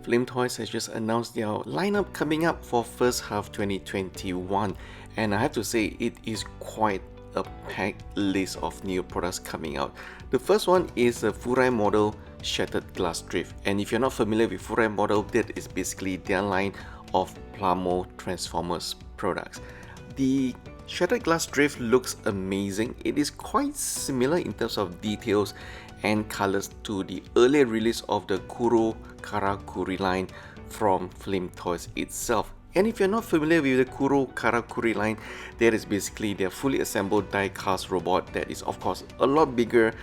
Flame Toys has just announced their lineup coming up for first half 2021, and I have to say it is quite a packed list of new products coming out. The first one is the Furai model Shattered Glass Drift, and if you're not familiar with Furai model, that is basically their line of plamo Transformers products. The Shattered Glass Drift looks amazing. It is quite similar in terms of details and colors to the earlier release of the Hitokarakuri line from Flame Toys itself. And if you're not familiar with the Hitokarakuri line, that is basically their fully assembled die-cast robot that is of course a lot bigger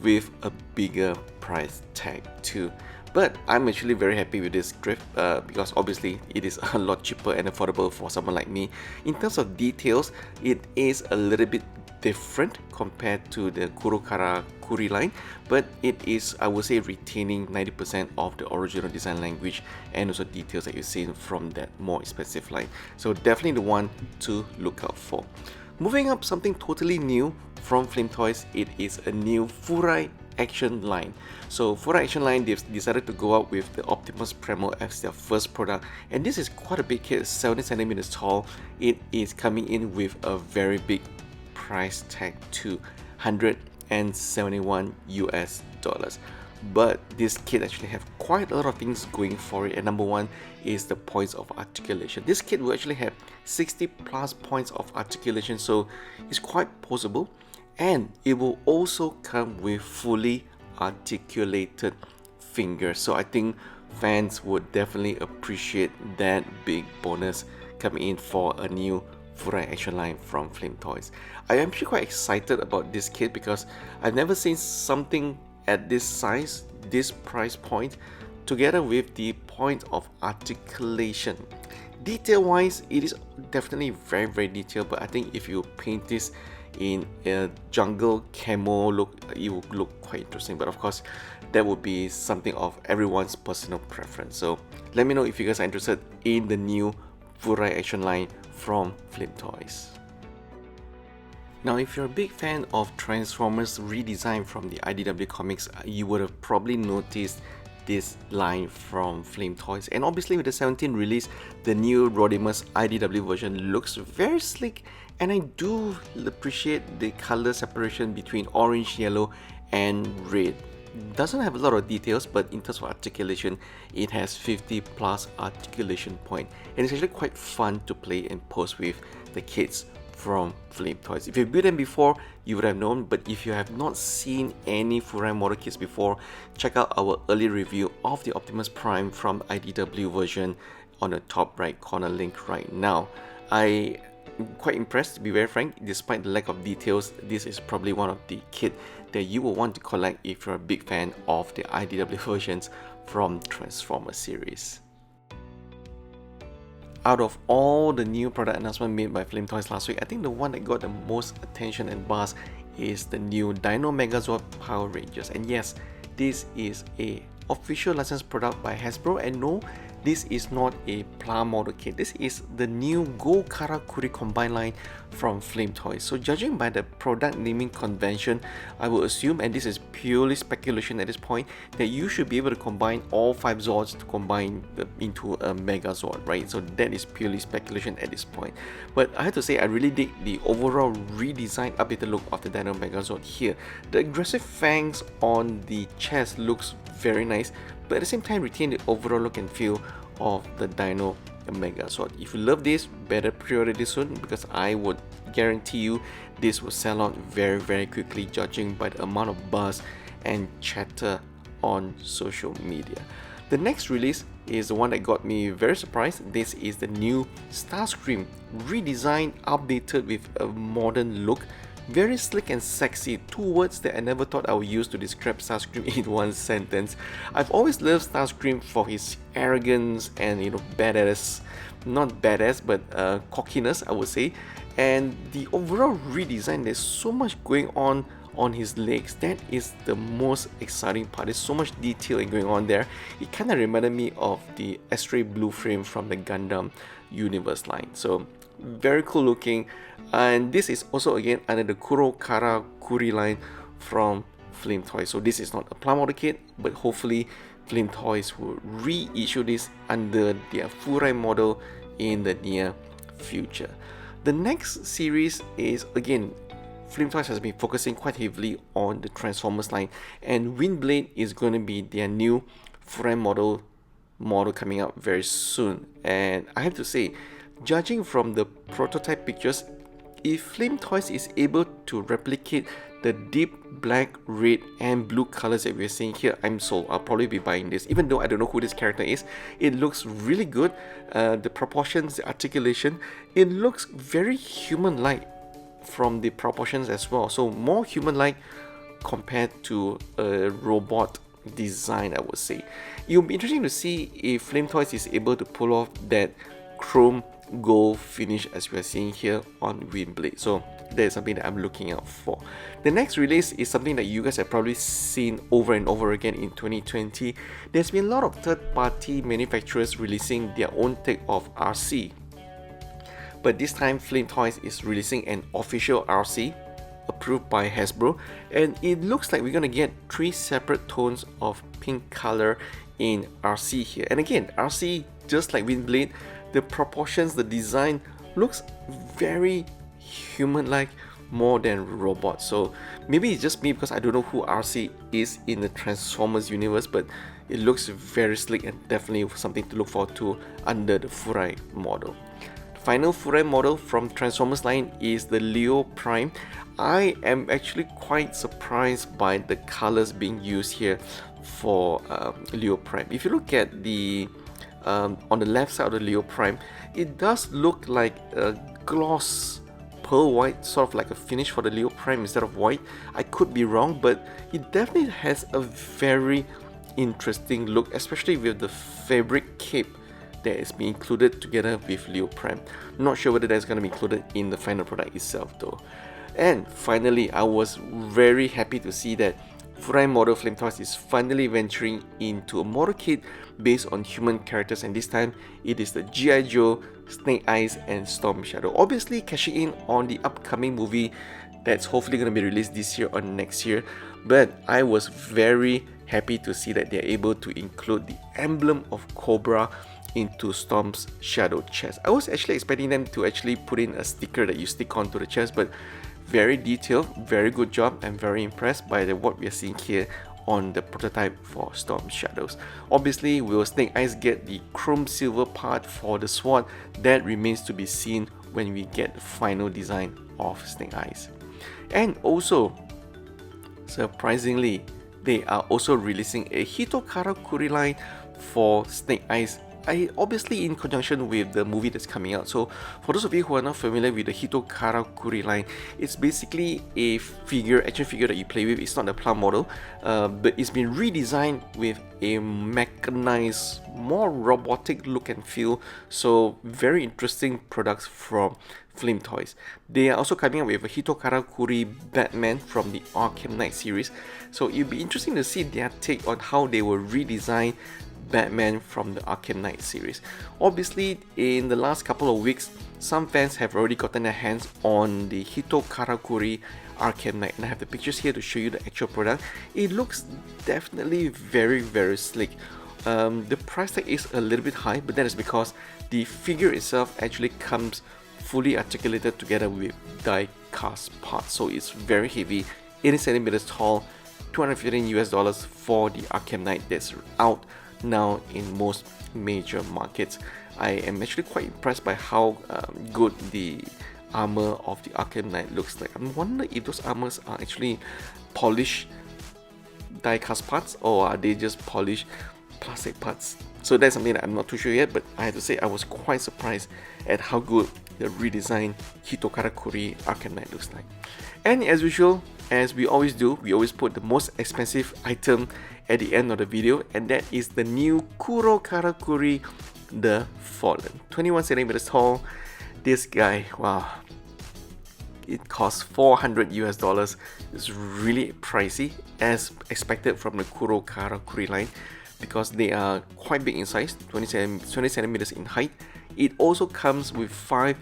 with a bigger price tag too. But I'm actually very happy with this drift because obviously it is a lot cheaper and affordable for someone like me. In terms of details, it is a little bit different compared to the Hitokarakuri line, but it is, I would say, retaining 90% of the original design language and also details that you've seen from that more expensive line. So definitely the one to look out for. Moving up, something totally new from Flame Toys, it is a new Furai action line. So Furai action line, they've decided to go out with the Optimus Prime as their first product, and this is quite a big kit, 70 centimeters tall. It is coming in with a very big price tag to $171 US. But this kit actually have quite a lot of things going for it, and number one is the points of articulation. This kit will actually have 60 plus points of articulation, so it's quite poseable, and it will also come with fully articulated fingers. So I think fans would definitely appreciate that big bonus coming in for a new Furai action line from Flame Toys. I am actually quite excited about this kit because I've never seen something at this size, this price point, together with the point of articulation. Detail wise, it is definitely very detailed, but I think if you paint this in a jungle camo look, it will look quite interesting. But of course, that would be something of everyone's personal preference. So let me know if you guys are interested in the new Furai action line from Flame Toys. Now, if you're a big fan of Transformers redesign from the IDW comics, you would have probably noticed this line from Flame Toys. And obviously with the 17th release, the new Rodimus IDW version looks very slick, and I do appreciate the color separation between orange, yellow and red. Doesn't have a lot of details, but in terms of articulation, it has 50 plus articulation point, and it's actually quite fun to play and pose with the kids from Flame Toys. If you've built them before, you would have known, but if you have not seen any Furai model kits before, check out our early review of the Optimus Prime from IDW version on the top right corner link right now. I'm quite impressed, to be very frank. Despite the lack of details, this is probably one of the kit that you will want to collect if you're a big fan of the IDW versions from Transformers series. Out of all the new product announcements made by Flame Toys last week, I think the one that got the most attention and buzz is the new Dino Megazord Power Rangers. And yes, this is a official licensed product by Hasbro, and no, this is not a plamo model kit. This is the new Hitokarakuri combined line from Flame Toys. So judging by the product naming convention, I will assume, and this is purely speculation at this point, that you should be able to combine all 5 Zords to combine into a Megazord, right? So that is purely speculation at this point. But I have to say, I really dig the overall redesigned, updated look of the Dino Megazord here. The aggressive fangs on the chest looks very nice, but at the same time retain the overall look and feel of the Dino Megazord. If you love this, better pre-order this soon, because I would guarantee you this will sell out very quickly, judging by the amount of buzz and chatter on social media. The next release is the one that got me very surprised. This is the new Starscream, redesigned, updated with a modern look. Very slick and sexy, 2 words that I never thought I would use to describe Starscream in one sentence. I've always loved Starscream for his arrogance and, badass, not badass, but cockiness, I would say. And the overall redesign, there's so much going on his legs. That is the most exciting part. There's so much detailing going on there. It kind of reminded me of the Astray Blue frame from the Gundam Universe line. So very cool looking, and this is also again under the Hitokarakuri line from Flame Toys. So this is not a plum model kit, but hopefully Flame Toys will reissue this under their Furai model in the near future. The next series is, again, Flame Toys has been focusing quite heavily on the Transformers line, and Windblade is going to be their new Furai model coming out very soon. And I have to say, judging from the prototype pictures, if Flame Toys is able to replicate the deep black, red and blue colors that we're seeing here, I'm sold. I'll probably be buying this, even though I don't know who this character is. It looks really good. The proportions, the articulation, it looks very human-like from the proportions as well. So more human-like compared to a robot design, I would say. It'll be interesting to see if Flame Toys is able to pull off that chrome gold finish as we are seeing here on Windblade. So that is something that I'm looking out for. The next release is something that you guys have probably seen over and over again in 2020. There's been a lot of third-party manufacturers releasing their own take of RC. But this time Flame Toys is releasing an official RC approved by Hasbro, and it looks like we're gonna get 3 separate tones of pink color in RC here. And again, RC, just like Windblade, the proportions, the design looks very human-like more than robot. So maybe it's just me because I don't know who RC is in the Transformers universe, but it looks very slick and definitely something to look forward to under the Furai model. Final Furai model from Transformers line is the Leo Prime. I am actually quite surprised by the colors being used here for Leo Prime. If you look at the on the left side of the Leo Prime, it does look like a gloss pearl white, sort of like a finish for the Leo Prime instead of white. I could be wrong, but it definitely has a very interesting look, especially with the fabric cape that is being included together with Leo Prime. Not sure whether that's going to be included in the final product itself though. And finally, I was very happy to see that Furai model Flame Toys is finally venturing into a model kit based on human characters, and this time it is the G.I. Joe, Snake Eyes and Storm Shadow. Obviously cashing in on the upcoming movie that's hopefully going to be released this year or next year, but I was very happy to see that they're able to include the emblem of Cobra into Storm's shadow chest. I was actually expecting them to actually put in a sticker that you stick onto the chest, but very detailed, very good job. I'm very impressed by what we are seeing here on the prototype for Storm Shadows. Obviously, will Snake Eyes get the chrome silver part for the sword? That remains to be seen when we get the final design of Snake Eyes. And also, surprisingly, they are also releasing a Hitokarakuri line for Snake Eyes, obviously in conjunction with the movie that's coming out. So for those of you who are not familiar with the Hitokarakuri line, it's basically a action figure that you play with. It's not a plamo model, but it's been redesigned with a mechanized, more robotic look and feel. So very interesting products from Flame Toys. They are also coming up with a Hitokarakuri Batman from the Arkham Knight series. So it'll be interesting to see their take on how they will redesign Batman from the Arkham Knight series. Obviously, in the last couple of weeks, some fans have already gotten their hands on the Hitokarakuri Arkham Knight, and I have the pictures here to show you the actual product. It looks definitely very slick. The price tag is a little bit high, but that is because the figure itself actually comes fully articulated together with die-cast parts, so it's very heavy, 80 centimeters tall, $215 for the Arkham Knight that's out now in most major markets. I am actually quite impressed by how good the armor of the Arkham Knight looks like. I'm wondering if those armors are actually polished die-cast parts or are they just polished plastic parts. So that's something that I'm not too sure yet, but I have to say I was quite surprised at how good the redesigned Hitokarakuri Arkham Knight looks like. And as usual, as we always do, we always put the most expensive item at the end of the video, and that is the new Karakuri the Fallen. 21 centimeters tall. This guy, wow, it costs $400. It's really pricey as expected from the Karakuri line because they are quite big in size, 20 centimeters in height. It also comes with 5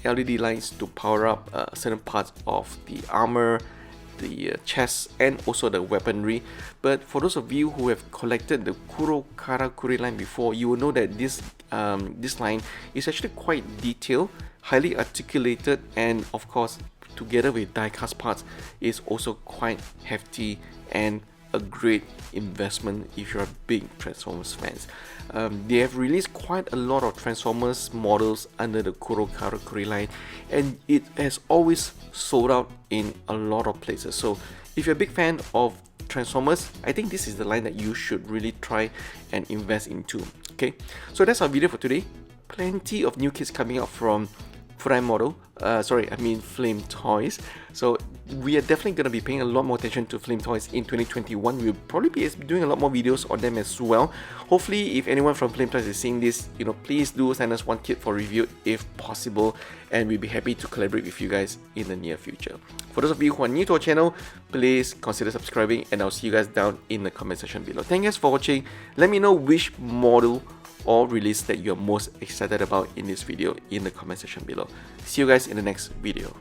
LED lights to power up certain parts of the armor the chests and also the weaponry. But for those of you who have collected the Hitokarakuri line before, you will know that this line is actually quite detailed, highly articulated, and of course together with diecast parts is also quite hefty and a great investment if you're a big Transformers fans. They have released quite a lot of Transformers models under the Hitokarakuri line, and it has always sold out in a lot of places. So if you're a big fan of Transformers, I think this is the line that you should really try and invest into. Okay, so that's our video for today. Plenty of new kits coming out from Prime model, Flame Toys. So we are definitely going to be paying a lot more attention to Flame Toys in 2021. We'll probably be doing a lot more videos on them as well. Hopefully, if anyone from Flame Toys is seeing this, please do send us one kit for review if possible, and we'll be happy to collaborate with you guys in the near future. For those of you who are new to our channel, please consider subscribing, and I'll see you guys down in the comment section below. Thank you guys for watching. Let me know which model or release that you're most excited about in this video in the comment section below. See you guys in the next video.